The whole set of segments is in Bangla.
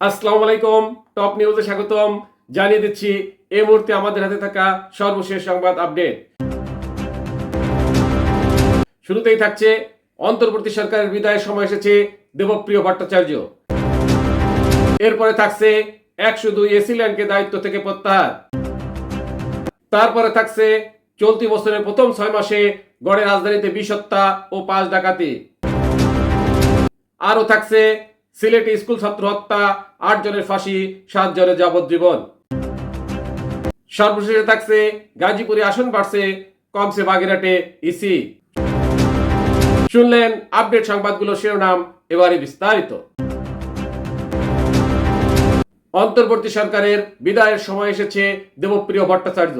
আসসালামু আলাইকুম। টপ নিউজে স্বাগতম। জানিয়ে দিচ্ছি এই মুহূর্তে আমাদের হাতে থাকা সর্বশেষ সংবাদ আপডেট। শুরুতেই থাকছে অন্তর্বর্তী সরকারের বিদায়ের সময় এসেছে দেবপ্রিয় ভট্টাচার্য। এরপরে থাকছে 102 এসিল্যান্ডকে দায়িত্ব থেকে প্রত্যাহার। তারপরে থাকছে চলতি বছরের প্রথম 6 মাসে গড়ে রাজধানীতে 20 হত্যা ও 5 ডাকাতি। আরও থাকছে সিলেটে স্কুল ছাত্র হত্যা, 8 জনের ফাঁসি, 7 জনের যাবজ্জীবন। সর্বশেষে থাকছে গাজীপুরে আসন বাড়ছে, কমছে বাগেরহাটে ইসি। শুনলেন আপডেট সংবাদগুলো শিরোনাম, এবারে বিস্তারিত। অন্তর্বর্তী সরকারের বিদায়ের সময় এসেছে Debapriya Bhattacharya.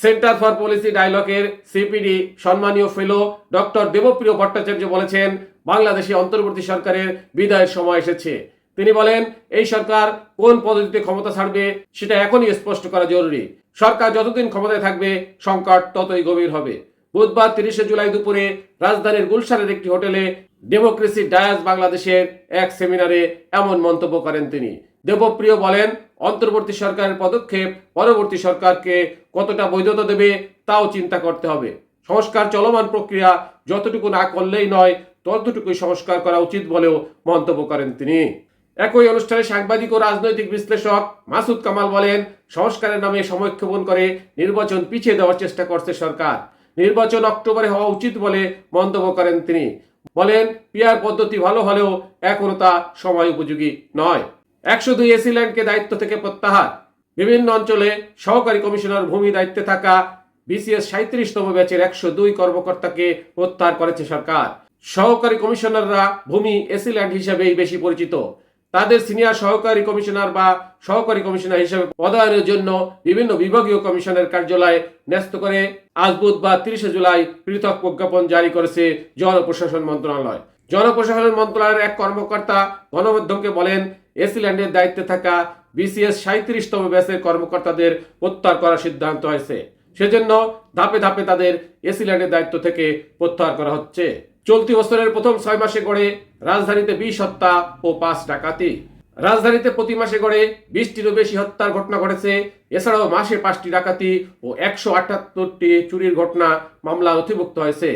Centre for policy ডায়ালগের সিপিডি সম্মানীয় ফেলো ডক্টর দেবপ্রিয় ভট্টাচার্য বলেছেন, বাংলাদেশে অন্তর্বর্তী সরকারের বিদায়ের সময় এসেছে। তিনি বলেন, এই সরকার কোন পদ্ধতিতে ক্ষমতা ছাড়বে সেটা এখনই স্পষ্ট করা জরুরি। সরকার যতদিন ক্ষমতায় থাকবে সংকট ততই গভীর হবে। বুধবার 30 জুলাই দুপুরে রাজধানীর গুলশানের একটি হোটেলে ডেমোক্রেসি ডায়াস বাংলাদেশের এক সেমিনারে এমন মন্তব্য করেন তিনি। দেবপ্রিয় বলেন, অন্তর্বর্তী সরকারের পদক্ষেপ পরবর্তী সরকারকে কতটা বৈধতা দেবে তাও চিন্তা করতে হবে। সংস্কার চলমান প্রক্রিয়া, যতটুকু না করলেই নয় ততটুকুই সংস্কার করা উচিত বলেও মন্তব্য করেন তিনি। একই অনুষ্ঠানে সাংবাদিক ও রাজনৈতিক বিশ্লেষক মাসুদ কামাল বলেন, সংস্কারের নামে সময়ক্ষেপণ করে নির্বাচন পিছিয়ে দেওয়ার চেষ্টা করছে সরকার। নির্বাচন অক্টোবরে হওয়া উচিত বলে মন্তব্য করেন তিনি। বলেন, পিআর পদ্ধতি ভালো হলেও এখনো তা সময় উপযোগী নয়। 102 এসিল্যান্ডকে দায়িত্ব থেকে প্রত্যাহার। বিভিন্ন অঞ্চলে সহকারী কমিশনার ভূমি দায়িত্বে থাকা বিসিএস 37তম ব্যাচের 102 কর্মকর্তাকে প্রত্যাহার করেছে সরকার। সহকারী কমিশনাররা ভূমি এসিল্যান্ড হিসেবেই বেশি পরিচিত। তাদের সিনিয়র সহকারী কমিশনার বা সহকারী কমিশনার হিসেবে পদায়নের জন্য বিভিন্ন বিভাগীয় কমিশনের কার্যালয় ন্যস্ত করে আজ বুধবার 30 জুলাই পৃথক প্রজ্ঞাপন জারি করেছে জনপ্রশাসন মন্ত্রণালয়। জনপ্রশাসন মন্ত্রণালয়ের এক কর্মকর্তা গণমাধ্যমকে বলেন, এসিল্যান্ডের দায়িত্বে থাকা বিসিএস 37তম ব্যাচের কর্মকর্তাদের প্রত্যাহার করার সিদ্ধান্ত হয়েছে। সেজন্য ধাপে ধাপে তাদের এসিল্যান্ডের দায়িত্ব থেকে প্রত্যাহার করা হচ্ছে। চলতি বছরের প্রথম 6 মাসে গড়ে রাজধানীতে 20 হত্যা ও 5 ডাকাতি। রাজধানীতে প্রতি মাসে গড়ে 20টিরও বেশি হত্যার ঘটনা ঘটেছে। এছাড়াও মাসে 5টি ডাকাতি ও 178টি চুরির ঘটনা মামলা নথিভুক্ত হয়েছে।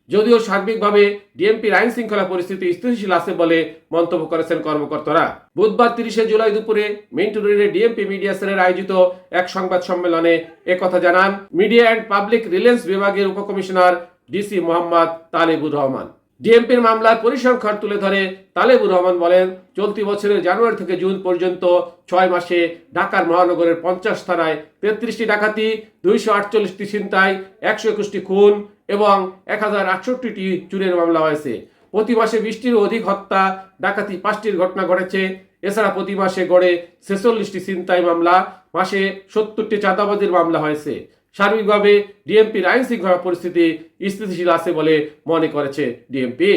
যদিও সার্বিকভাবে ডিএমপির আইন শৃঙ্খলা পরিস্থিতি স্থিতিশীল আছে বলে মন্তব্য করেছেন কর্মকর্তারা। বুধবার 30 জুলাই দুপুরে মিন্টু রোডে ডিএমপি মিডিয়া সেলের আয়োজিত এক সংবাদ সম্মেলনে একথা জানান মিডিয়া অ্যান্ড পাবলিক রিলেশনস বিভাগের উপকমিশনার ডিসি মোহাম্মদ তালেবুর রহমান। ডিএমপির মামলার পরিসংখ্যান তুলে ধরে তালেবুর রহমান বলেন, চলতি বছরের জানুয়ারি থেকে জুন পর্যন্ত 6 মাসে ঢাকার মহানগরের 50 থানায় 33টি ডাকাতি, 248টি ছিনতাই, 121টি খুন এবং 1068টি চুরির মামলা হয়েছে। প্রতি মাসে 20টিরও অধিক হত্যা, ডাকাতি, 5টির ঘটনা ঘটেছে। এছাড়া প্রতি মাসে গড়ে 46টি ছিনতাই মামলা, মাসে 70টি চাঁদাবাজির মামলা হয়েছে। সার্বিকভাবে ডিএমপির আইন শৃঙ্খলা পরিস্থিতি স্থিতিশীল আছে বলে মনে করেছে ডিএমপি।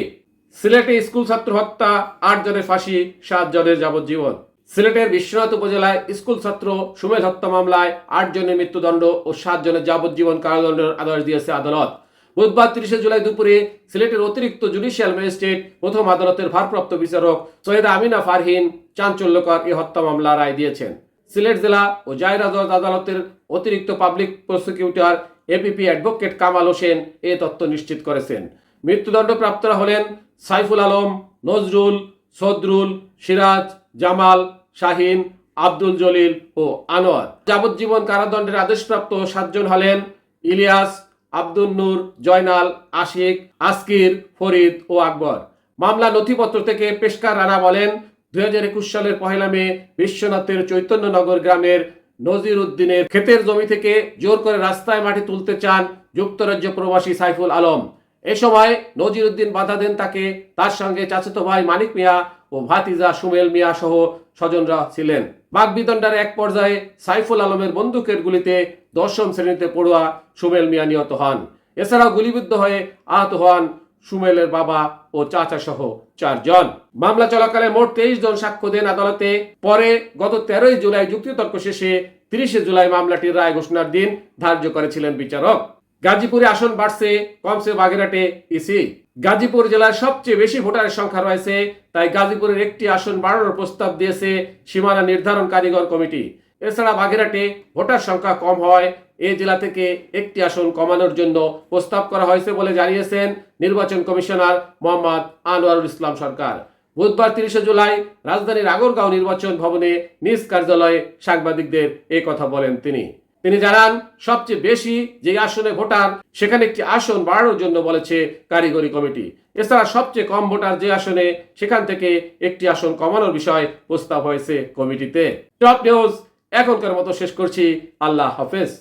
সিলেটে স্কুল ছাত্র হত্যা, 8 জনের ফাঁসি, 7 জনের যাবজ্জীবন। সিলেটের বিশ্বনাথ উপজেলায় স্কুল ছাত্র সুমেল হত্যা মামলায় 8 জনের মৃত্যুদণ্ড ও 7 জনের যাবজ্জীবন কারাদণ্ডের আদেশ দিয়েছে আদালত। বুধবার 30 জুলাই দুপুরে সিলেটের অতিরিক্ত জুডিশিয়াল ম্যাজিস্ট্রেট প্রথম আদালতের ভারপ্রাপ্ত বিচারক সৈয়দা আমিনা ফারহিন চাঞ্চল্যকর এই হত্যা মামলা রায় দিয়েছেন। সিলেট জেলা ও জায়রা জজ আদালতের অতিরিক্ত public prosecutor APP advocate Kamal Hossain এ তথ্য নিশ্চিত করেছেন। মৃত্যুদণ্ডপ্রাপ্তরা হলেন সাইফুল আলম, নজরুল, সদরুল, সিরাজ, জামাল, শাহিন, আব্দুল জলিল ও আনোয়ার। যাবজ্জীবন কারাদণ্ডের আদেশপ্রাপ্ত 7 জন হলেন ইলিয়াস, আব্দুল নূর, জয়নাল, আশিক, আসকির, ফরিদ ও আকবর। মামলা নথিপত্র থেকে পেশকার রানা বলেন, 2021 সালের 1 মে বিশ্বনাথের চৈতন্যনগর গ্রামের নজির উদ্দিনের ক্ষেতের জমি থেকে জোর করে রাস্তায় মাটি তুলতে চান যুক্তরাজ্য প্রবাসী সাইফুল আলম। এ সময় নজির উদ্দিন বাধা দেন তাকে। তার সঙ্গে চাচাতো ভাই মানিক মিয়া ও ভাতিজা সুমেল মিয়া সহ স্বজনরা ছিলেন। বাগবিতণ্ডার এক পর্যায়ে সাইফুল আলমের বন্দুকের গুলিতে 10ম শ্রেণীতে পড়ুয়া সুমেল মিয়া নিহত হন। এছাড়াও গুলিবিদ্ধ হয়ে আহত হন সুমেলের বাবা ও চাচা সহ 4 জন। মামলা চলাকালে মোট 23 জন সাক্ষ্য দেন আদালতে। পরে গত 13 জুলাই যুক্তিতর্ক শেষে 30 জুলাই মামলাটির রায় ঘোষণার দিন ধার্য করেছিলেন বিচারক। গাজীপুরে আসন বাড়ছে, কমছে বাগেরহাটে ইসি। গাজীপুর জেলায় সবচেয়ে বেশি ভোটারের সংখ্যা রয়েছে, তাই গাজীপুরের একটি আসন বাড়ানোর প্রস্তাব দিয়েছে সীমানা নির্ধারণ কারিগর কমিটি। এছাড়া বাগেরহাটে ভোটার সংখ্যা কম হয় এই জেলা থেকে একটি আসন কমানোর জন্য প্রস্তাব করা হয়েছে বলে জানিয়েছেন নির্বাচন কমিশনার মোহাম্মদ আনোয়ারুল ইসলাম সরকার। বুধবার 30 জুলাই রাজধানীর আগরগাঁও নির্বাচন ভবনে নিজ কার্যালয়ে সাংবাদিকদের এই কথা বলেন তিনি জানান, সবচেয়ে বেশি যে আসনে ভোটার সেখানে একটি আসন বাড়ানোর জন্য বলেছে কারিগরি কমিটি। এছাড়া সবচেয়ে কম ভোটার যে আসনে সেখান থেকে একটি আসন কমানোর বিষয় প্রস্তাব হয়েছে কমিটিতে। টপ নিউজ এখনকার মতো শেষ করছি। আল্লাহ হাফেজ।